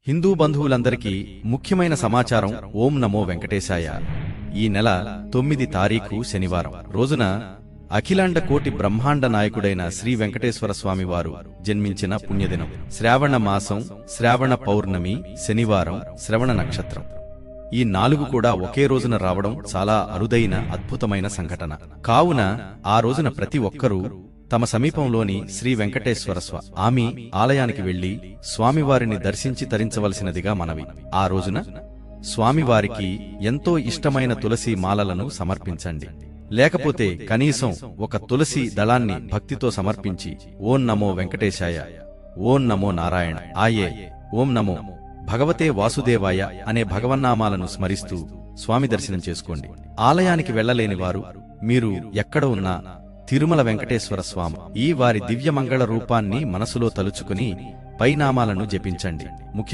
హిందూ బంధువులందరికీ ముఖ్యమైన సమాచారం. ఓం నమో వెంకటేశాయ. ఈ నెల 9 తారీఖు శనివారం రోజున అఖిలాండ కోటి బ్రహ్మాండ నాయకుడైన శ్రీ వెంకటేశ్వర స్వామివారు జన్మించిన పుణ్యదినం. శ్రావణ మాసం, శ్రావణ పౌర్ణమి, శనివారం, శ్రవణ నక్షత్రం. ఈ 4 కూడా ఒకే రోజున రావడం చాలా అరుదైన అద్భుతమైన సంఘటన. కావున ఆ రోజున ప్రతి ఒక్కరూ తమ సమీపంలోని శ్రీ వెంకటేశ్వర స్వామి ఆలయానికి వెళ్లి స్వామివారిని దర్శించి తరించవలసినదిగా మనవి. ఆ రోజున స్వామివారికి ఎంతో ఇష్టమైన తులసి మాలలను సమర్పించండి. లేకపోతే కనీసం ఒక తులసి దళాన్ని భక్తితో సమర్పించి ఓం నమో వెంకటేశాయ, ఓం నమో నారాయణ ఆయే, ఓం నమో భగవతే వాసుదేవాయ అనే భగవన్నామాలను స్మరిస్తూ స్వామి దర్శనం చేసుకోండి. ఆలయానికి వెళ్లలేని వారు మీరు ఎక్కడ ఉన్నా తిరుమల వెంకటేశ్వర స్వామి ఈ వారి దివ్యమంగళ రూపాన్ని మనసులో తలుచుకుని పైనామాలను జపించండి.